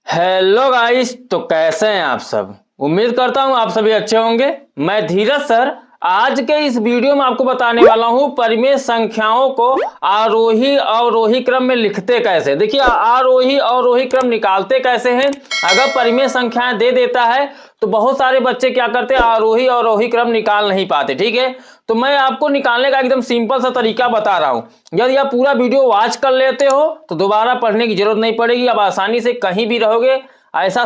Hello guys, तो कैसे हैं आप सब। उम्मीद करता हूं आप सभी अच्छे होंगे। मैं धीरज सर आज के इस वीडियो में आपको बताने वाला हूं परिमेय संख्याओं को आरोही अवरोही क्रम में लिखते कैसे। देखिए आरोही अवरोही क्रम निकालते कैसे हैं। अगर परिमेय संख्याएं दे देता है तो बहुत सारे बच्चे क्या करते हैं, आरोही अवरोही क्रम निकाल नहीं पाते। ठीक है, तो मैं आपको निकालने का एकदम सिंपल सा तरीका बता रहा हूं। यदि आप पूरा वीडियो वॉच कर लेते हो तो दोबारा पढ़ने की जरूरत नहीं पड़ेगी। आप आसानी से कहीं भी रहोगे, ऐसा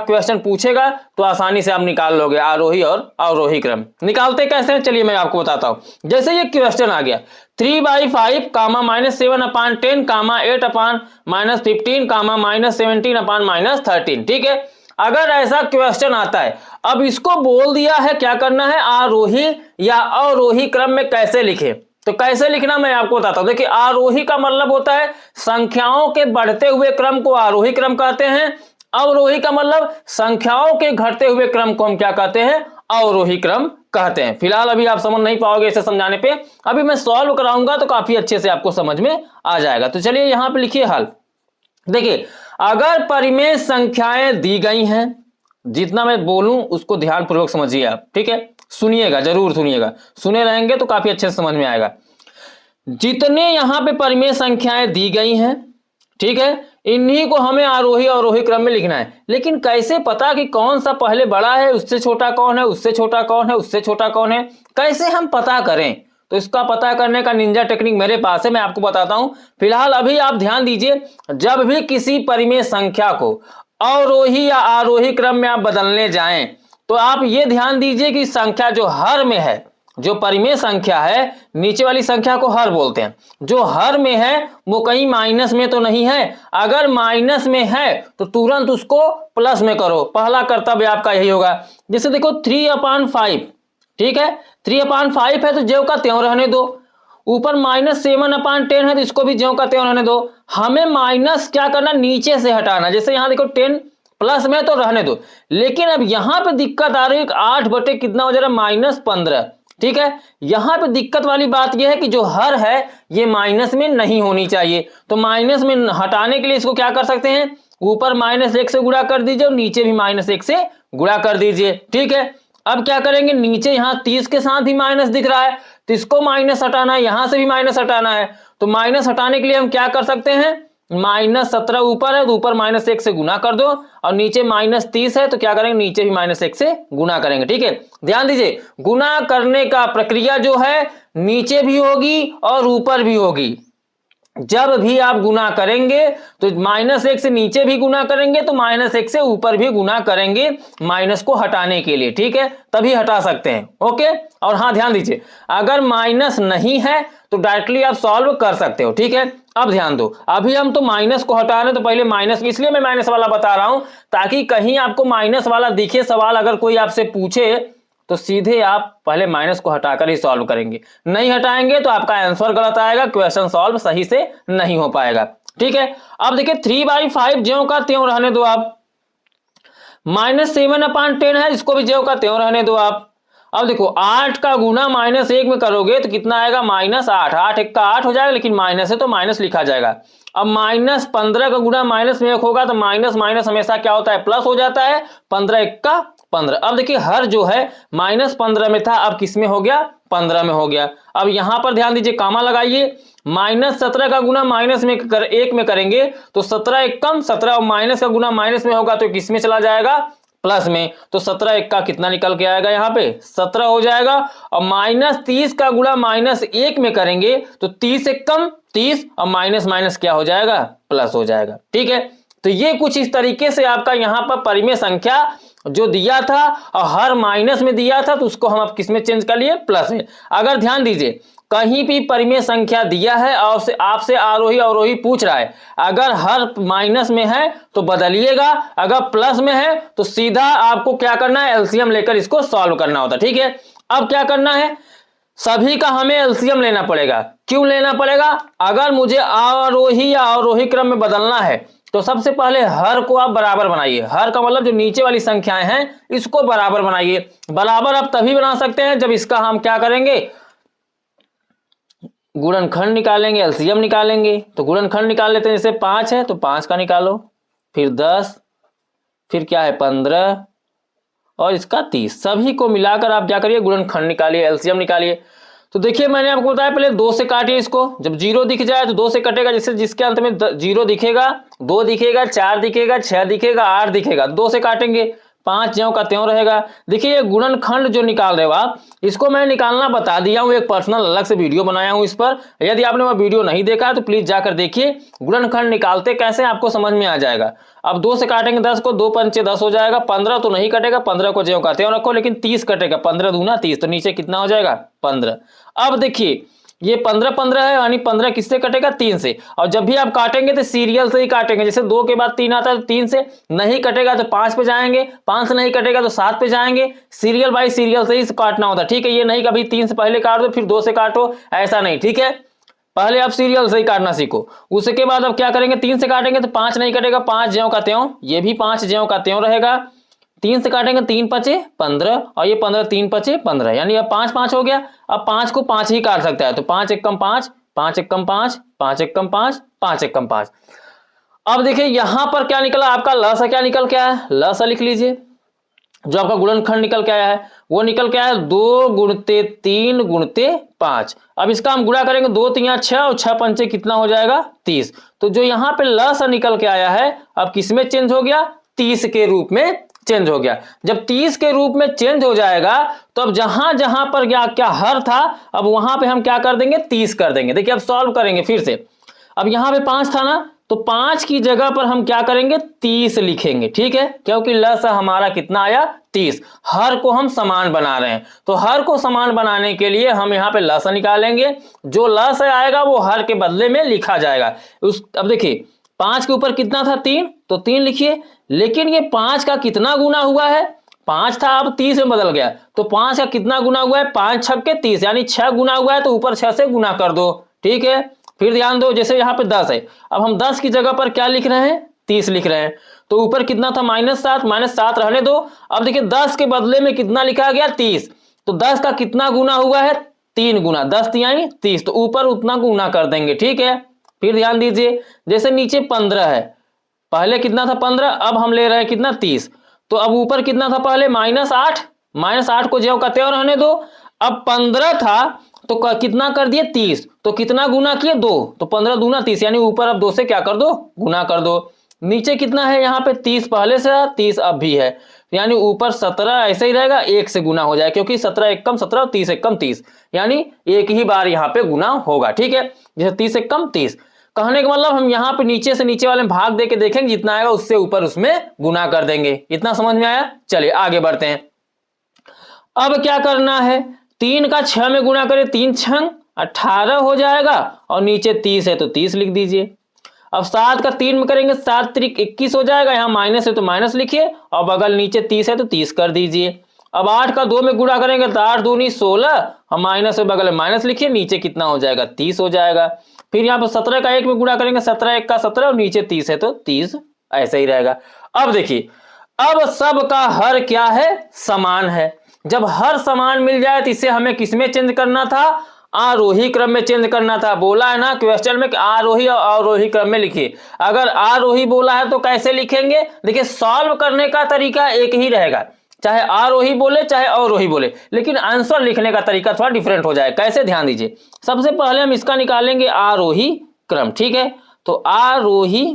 क्वेश्चन पूछेगा तो आसानी से आप निकाल लोगे आरोही और अवरोही क्रम। निकालते कैसे हैं चलिए मैं आपको बताता हूं। जैसे ये क्वेश्चन आ गया 3/5 कामा -7/10 कामा 8/-15 कामा -17/-13। ठीक है, अगर ऐसा क्वेश्चन आता है, अब इसको बोल दिया है क्या करना है, आरोही या अवरोही क्रम में कैसे लिखे। तो कैसे लिखना मैं आपको बताता हूं। देखिए आरोही का मतलब होता है संख्याओं के बढ़ते हुए क्रम को आरोही क्रम कहते हैं। अवरोही का मतलब संख्याओं के घटते हुए क्रम को हम क्या कहते हैं, अवरोही क्रम कहते हैं। फिलहाल अभी आप समझ नहीं पाओगे इसे समझाने पे, अभी मैं सॉल्व कराऊंगा तो काफी अच्छे से आपको समझ में आ जाएगा। तो चलिए यहां पे लिखिए हल। देखिए अगर परिमेय संख्याएं दी गई हैं, जितना मैं बोलूं उसको ध्यानपूर्वक समझिए आप। ठीक है, सुनिएगा, जरूर सुनिएगा, सुने रहेंगे तो काफी अच्छे से समझ में आएगा। जितने यहां पे परिमेय संख्याएं दी गई हैं, ठीक है, इन्हीं को हमें आरोही अवरोही क्रम में लिखना है। लेकिन कैसे पता कि कौन सा पहले बड़ा है, उससे छोटा कौन है, उससे छोटा कौन है, उससे छोटा कौन है, कैसे हम पता करें। तो इसका पता करने का निंजा टेक्निक मेरे पास है, मैं आपको बताता हूं। फिलहाल अभी आप ध्यान दीजिए, जब भी किसी परिमेय संख्या को अवरोही या आरोही क्रम में आप बदलने जाएं तो आप ये ध्यान दीजिए कि संख्या जो हर में है, जो परिमेय संख्या है, नीचे वाली संख्या को हर बोलते हैं, जो हर में है वो कहीं माइनस में तो नहीं है। अगर माइनस में है तो तुरंत उसको प्लस में करो, पहला कर्तव्य आपका यही होगा। जैसे देखो 3/5, ठीक है, 3/5 है तो ज्यों का त्यों रहने दो। ऊपर -7/10 है तो इसको भी ज्यों का त्यों रहने दो। हमें माइनस क्या करना, नीचे से हटाना। जैसे यहां देखो 10 प्लस में तो रहने दो, लेकिन अब यहां पे दिक्कत आ रही है, 8 बटे कितना हो जा रहा है, -15। ठीक है, यहां पे दिक्कत वाली बात यह है कि जो हर है ये माइनस में नहीं होनी चाहिए। तो माइनस में हटाने के लिए इसको क्या कर सकते हैं, ऊपर -1 से गुणा कर दीजिए और नीचे भी -1 से गुणा कर दीजिए। ठीक है, अब क्या करेंगे, नीचे यहां 30 के साथ भी माइनस दिख रहा है तो इसको माइनस हटाना है, यहां से भी माइनस हटाना है। तो माइनस हटाने के लिए हम क्या कर सकते हैं, -17 ऊपर है तो ऊपर -1 से गुना कर दो, और नीचे -30 है तो क्या करेंगे, नीचे भी -1 से गुना करेंगे। ठीक है, ध्यान दीजिए, गुना करने का प्रक्रिया जो है नीचे भी होगी और ऊपर भी होगी। जब भी आप गुना करेंगे तो -1 से नीचे भी गुना करेंगे तो -1 से ऊपर भी गुना करेंगे, माइनस को हटाने के लिए। ठीक है, तभी हटा सकते हैं। ओके, और हाँ ध्यान दीजिए, अगर माइनस नहीं है तो डायरेक्टली आप सॉल्व कर सकते हो। ठीक है, अब ध्यान दो, अभी हम तो माइनस को हटा रहे हैं तो पहले माइनस, इसलिए मैं माइनस वाला बता रहा हूं ताकि कहीं आपको माइनस वाला दिखे सवाल, अगर कोई आपसे पूछे तो सीधे आप पहले माइनस को हटाकर ही सॉल्व करेंगे। नहीं हटाएंगे तो आपका आंसर गलत आएगा, क्वेश्चन सॉल्व सही से नहीं हो पाएगा। ठीक है, अब देखिए 3/5 ज्यों का त्यों रहने दो आप। -7/10 है, इसको भी ज्यों का त्यों रहने दो आप। अब देखो 8 का गुना -1 में करोगे तो कितना आएगा, -8। 8 1 का 8 हो जाएगा, लेकिन माइनस है तो माइनस लिखा जाएगा। अब -15 का गुना -1 होगा तो माइनस माइनस हमेशा क्या होता है, प्लस हो जाता है। 15 1 का 15। अब देखिए हर जो है -15 में था, अब किस में हो गया, 15 में हो गया। अब यहां पर ध्यान दीजिए, कामा लगाइए। -17 का गुना -1 में करेंगे तो 17 1 कम 17, और माइनस का गुना माइनस में होगा तो किस में चला जाएगा, प्लस में। तो 17 1 का कितना निकल के आएगा, यहाँ पे 17 हो जाएगा। और -30 का गुणा -1 में करेंगे तो 30 1 कम 30, और माइनस माइनस क्या हो जाएगा, प्लस हो जाएगा। ठीक है, तो ये कुछ इस तरीके से आपका यहाँ पर परिमेय संख्या जो दिया था और हर माइनस में दिया था तो उसको हम अब किस में चेंज कर लिए, प्लस में। अगर ध्यान दीजिए, कहीं भी परिमेय संख्या दिया है और आपसे आरोही अवरोही पूछ रहा है, अगर हर माइनस में है तो बदलिएगा, अगर प्लस में है तो सीधा आपको क्या करना है, एलसीएम लेकर इसको सॉल्व करना होता है। ठीक है, अब क्या करना है, सभी का हमें एलसीएम लेना पड़ेगा। क्यों लेना पड़ेगा, अगर मुझे आरोही या अवरोही क्रम में बदलना है तो सबसे पहले हर को आप बराबर बनाइए। हर का मतलब जो नीचे वाली संख्याएं हैं इसको बराबर बनाइए। बराबर आप तभी बना सकते हैं जब इसका हम क्या करेंगे, गुणनखंड निकालेंगे, एलसीएम निकालेंगे। तो गुणनखंड निकाल लेते हैं, जैसे 5 है तो 5 का निकालो, फिर 10, फिर क्या है 15 और इसका 30। सभी को मिलाकर आप क्या करिए, गुणनखंड निकालिए, एलसीएम निकालिए। तो देखिए मैंने आपको बताया पहले 2 से काटिए इसको, जब 0 दिख जाए तो 2 से कटेगा, जैसे जिसके अंत में 0 दिखेगा, 2 दिखेगा, 4 दिखेगा, 6 दिखेगा, 8 दिखेगा, 2 से काटेंगे, 5 ज्यों का त्यों रहेगा। देखिए ये गुणनखंड जो निकाल रहे हो आप, इसको मैं निकालना बता दिया हूँ, एक पर्सनल अलग से वीडियो बनाया हूँ इस पर। यदि आपने वह वीडियो नहीं देखा है तो प्लीज जाकर देखिए, गुणनखंड निकालते कैसे आपको समझ में आ जाएगा। अब 2 से काटेंगे 10 को, 2 पंचे 10 हो जाएगा, 15 तो नहीं कटेगा, 15 को ज्यों का त्यों रखो, लेकिन 30 कटेगा, 15 दूना 30, तो नीचे कितना हो जाएगा 15। अब देखिए ये 15 15 है, यानी 15 किससे कटेगा 3 से। और जब भी आप काटेंगे तो सीरियल से ही काटेंगे, जैसे 2 के बाद 3 आता है तो 3 से, नहीं कटेगा तो 5 पे जाएंगे, 5 से नहीं कटेगा तो 7 पे जाएंगे, सीरियल बाय सीरियल से ही काटना होता है, ठीक है। ये नहीं कभी 3 से पहले काट दो फिर 2 से काटो, ऐसा नहीं, ठीक है। पहले आप सीरियल से ही काटना सीखो। उसके बाद अब क्या करेंगे, 3 से काटेंगे तो 5 नहीं कटेगा, 5 ज्यों का त्यों, ये भी 5 ज्यों का त्यों रहेगा। 3 से काटेंगे 3 पचे 15 और ये 15 3 पचे 15, यानी अब 5 5 हो गया। अब 5 को 5 ही काट सकता है, तो 5 एकम 5, 5 एकम 5, 5 एकम 5, 5 एकम 5। अब देखिए यहां पर क्या निकला आपका, लसा क्या निकल के आया, लसा लिख लीजिए। जो आपका गुणनखंड निकल के आया है वो निकल के आया 2 गुणते 3 गुणते 5। अब इसका हम गुणा करेंगे, 2 3 6 और 6 पंचे कितना हो जाएगा 30। तो जो यहाँ पे लसा निकल के आया है अब किस में चेंज हो गया, 30 के रूप में चेंज हो गया। जब 30 के रूप में चेंज हो जाएगा तो अब जहां जहां पर क्या हर था, अब वहां पे हम क्या कर देंगे 30 कर देंगे। देखिए अब सॉल्व करेंगे फिर से। अब यहां पे 5 था ना, तो 5 की जगह पर हम क्या करेंगे 30 लिखेंगे, ठीक है, क्योंकि लसा हमारा कितना आया 30। हर को हम समान बना रहे हैं, तो हर को समान बनाने के लिए हम यहाँ पे लसा निकालेंगे। जो लसा आएगा वो हर के बदले में लिखा जाएगा। अब देखिए 5 के ऊपर कितना था 3, तो 3 लिखिए। लेकिन ये 5 का कितना गुना हुआ है, 5 था अब 30 में बदल गया, तो 5 का कितना गुना हुआ है, 5 छक्के 30, यानी 6 गुना हुआ है, तो ऊपर 6 से गुना कर दो, ठीक है। फिर ध्यान दो, जैसे यहाँ पे 10 है, अब हम 10 की जगह पर क्या लिख रहे हैं 30 लिख रहे हैं, तो ऊपर कितना था -7, -7 रहने दो। अब देखिए 10 के बदले में कितना लिखा गया 30, तो 10 का कितना गुना हुआ है 3 गुना, 10 तिहाई 30, तो ऊपर उतना गुना कर देंगे, ठीक है। फिर ध्यान दीजिए, जैसे नीचे 15 है, पहले कितना था 15, अब हम ले रहे हैं कितना 30, तो अब ऊपर कितना था पहले -8, -8 को ज्यों का त्यों रहने दो। अब 15 था तो कितना कर दिए 30, तो कितना गुना किए 2, तो 15 दूना 30, यानी ऊपर अब 2 से क्या कर दो गुना कर दो। नीचे कितना है यहाँ पे 30 पहले से है, 30 अब भी है, यानी ऊपर 17 ऐसे ही रहेगा, 1 से गुना हो जाए, क्योंकि 17 एकम 17 और 30 एकम 30, यानी एक ही बार यहाँ पे गुना होगा, ठीक है। जैसे 30 एकम 30, कहने का मतलब हम यहाँ पे नीचे से नीचे वाले भाग दे के देखेंगे, जितना आएगा उससे ऊपर उसमें गुना कर देंगे। इतना समझ में आया, चलिए आगे बढ़ते हैं। अब क्या करना है, 3 का 6 में गुना करें, 3 छंग 18 हो जाएगा, और नीचे 30 है तो 30 लिख दीजिए। अब 7 का 3 में करेंगे, 7 त्रिक 21 हो जाएगा, यहाँ माइनस है तो माइनस लिखिए, और बगल नीचे 30 है तो 30 कर दीजिए। अब 8 का 2 में गुणा करेंगे तो 8 दूनी 16, हम माइनस है बगल में माइनस लिखिए, नीचे कितना हो जाएगा 30 हो जाएगा। फिर यहाँ पर 17 का 1 में गुणा करेंगे, 17 1 का 17, और नीचे 30 है तो 30 ऐसे ही रहेगा। अब देखिए अब सब का हर क्या है समान है। जब हर समान मिल जाए तो इसे हमें किसमें चेंज करना था, आरोही क्रम में चेंज करना था। बोला है ना क्वेश्चन में कि आरोही और अवरोही क्रम में लिखिए। अगर आरोही बोला है तो कैसे लिखेंगे, देखिए सॉल्व करने का तरीका एक ही रहेगा, चाहे आरोही बोले चाहे अवरोही बोले, लेकिन आंसर लिखने का तरीका थोड़ा डिफरेंट हो जाए। कैसे, ध्यान दीजिए। सबसे पहले हम इसका निकालेंगे आरोही क्रम, ठीक है। तो आरोही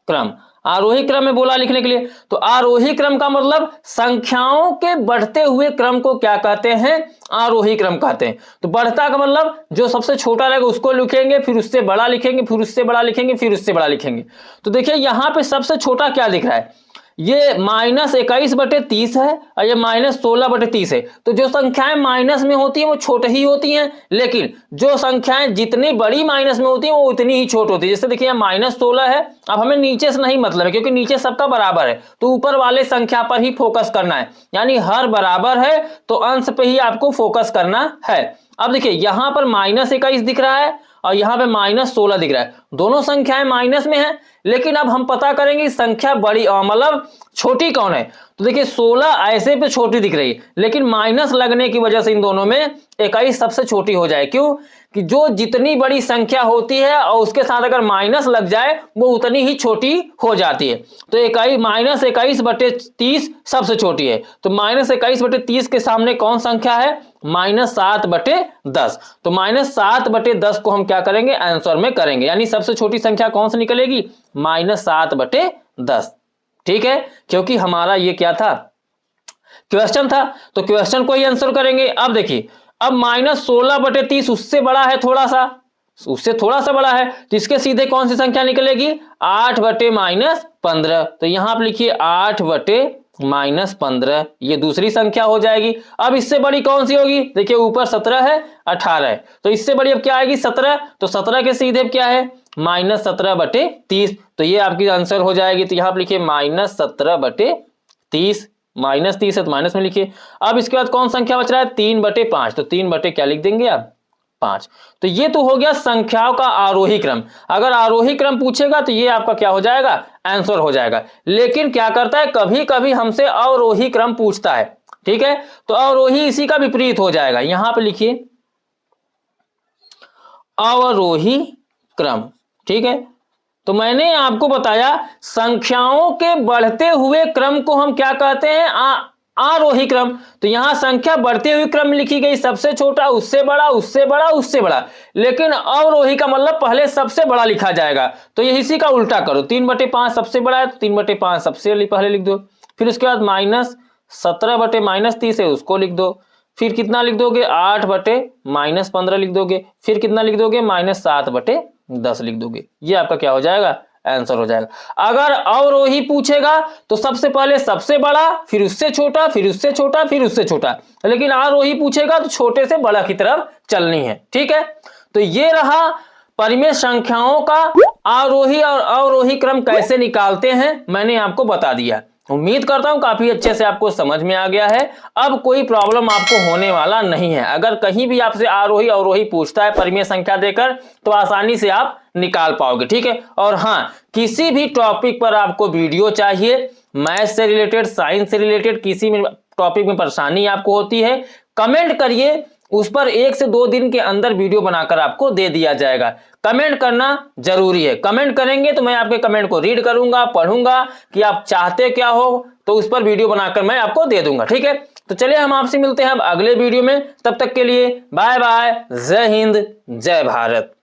क्रम, आरोही क्रम में बोला लिखने के लिए, तो आरोही क्रम का मतलब संख्याओं के बढ़ते हुए क्रम को क्या कहते हैं, आरोही क्रम कहते हैं। तो बढ़ता का मतलब जो सबसे छोटा रहेगा उसको लिखेंगे, फिर उससे बड़ा लिखेंगे, फिर उससे बड़ा लिखेंगे, फिर उससे बड़ा लिखेंगे। तो देखिए यहाँ पे सबसे छोटा क्या दिख रहा है, ये -21/30 है और ये -16/30 है। तो जो संख्याएं माइनस में होती हैं वो छोटी ही होती हैं, लेकिन जो संख्याएं जितनी बड़ी माइनस में होती हैं वो उतनी ही छोटी होती है। जैसे देखिए -16 है, अब हमें नीचे से नहीं मतलब है क्योंकि नीचे सबका बराबर है, तो ऊपर वाले संख्या पर ही फोकस करना है, यानी हर बराबर है तो अंश पे ही आपको फोकस करना है। अब देखिए यहाँ पर -21 दिख रहा है और यहाँ पे -16 दिख रहा है। दोनों संख्याएं माइनस में है, लेकिन अब हम पता करेंगे संख्या बड़ी मतलब छोटी कौन है। तो देखिए 16 ऐसे पे छोटी दिख रही है, लेकिन माइनस लगने की वजह से इन दोनों में 21 सबसे छोटी हो जाए। क्यों कि जो जितनी बड़ी संख्या होती है और उसके साथ अगर माइनस लग जाए वो उतनी ही छोटी हो जाती है। तो -21/30 सबसे छोटी है। तो -21/30 के सामने कौन संख्या है? -7/10। तो -7/10 को हम क्या करेंगे? आंसर में करेंगे, यानी सबसे छोटी संख्या कौन सी निकलेगी? -7/10। ठीक है, क्योंकि हमारा ये क्या था? क्वेश्चन था, तो क्वेश्चन को ही आंसर करेंगे। अब देखिए, अब -16/30 उससे बड़ा है, उससे थोड़ा सा बड़ा है, तो इसके सीधे कौन सी संख्या निकलेगी? 8/-15। तो यहां आप लिखिए 8/-15, ये दूसरी संख्या हो जाएगी। अब इससे बड़ी कौन सी होगी? देखिए ऊपर 17 है, 18 है, तो इससे बड़ी अब क्या आएगी? 17। तो 17 के सीधे क्या है? -17/30। तो ये आपकी आंसर हो जाएगी। तो यहां आप लिखिए -17/30, -30 है तो माइनस में लिखिए। अब इसके बाद कौन संख्या बच रहा है? 3/5। तो 3 क्या लिख देंगे आप? 5। तो ये तो हो गया संख्याओं का आरोही क्रम। अगर आरोही क्रम पूछेगा तो ये आपका क्या हो जाएगा? आंसर हो जाएगा। लेकिन क्या करता है, कभी कभी हमसे अवरोही क्रम पूछता है। ठीक है, तो अवरोही इसी का विपरीत हो जाएगा। यहां पे लिखिए अवरोही क्रम। ठीक है, तो मैंने आपको बताया संख्याओं के बढ़ते हुए क्रम को हम क्या कहते हैं? आरोही क्रम। तो यहां संख्या बढ़ते हुए क्रम में लिखी गई, सबसे छोटा, उससे बड़ा, उससे बड़ा, उससे बड़ा। लेकिन अवरोही का मतलब पहले सबसे बड़ा लिखा जाएगा। तो ये इसी का उल्टा करो, 3/5 सबसे बड़ा है तो 3/5 सबसे पहले लिख दो। फिर उसके बाद -17/-30 है, उसको लिख दो। फिर कितना लिख दोगे? 8/-15 लिख दोगे। फिर कितना लिख दोगे? -7/10 लिख दोगे। ये आपका क्या हो जाएगा? आंसर हो जाएगा। अगर अवरोही पूछेगा तो सबसे पहले सबसे बड़ा, फिर उससे छोटा, फिर उससे छोटा, फिर उससे छोटा। लेकिन आरोही पूछेगा तो छोटे से बड़ा की तरफ चलनी है। ठीक है, तो ये रहा परिमेय संख्याओं का आरोही और अवरोही क्रम कैसे निकालते हैं, मैंने आपको बता दिया। उम्मीद करता हूं काफी अच्छे से आपको समझ में आ गया है। अब कोई प्रॉब्लम आपको होने वाला नहीं है। अगर कहीं भी आपसे आरोही अवरोही पूछता है परिमेय संख्या देकर, तो आसानी से आप निकाल पाओगे। ठीक है, और हाँ, किसी भी टॉपिक पर आपको वीडियो चाहिए, मैथ से रिलेटेड, साइंस से रिलेटेड, किसी भी टॉपिक में परेशानी आपको होती है, कमेंट करिए, उस पर 1 से 2 दिन के अंदर वीडियो बनाकर आपको दे दिया जाएगा। कमेंट करना जरूरी है। कमेंट करेंगे तो मैं आपके कमेंट को रीड करूंगा, पढ़ूंगा कि आप चाहते क्या हो, तो उस पर वीडियो बनाकर मैं आपको दे दूंगा। ठीक है, तो चलिए हम आपसे मिलते हैं अब अगले वीडियो में। तब तक के लिए बाय बाय, जय हिंद, जय भारत।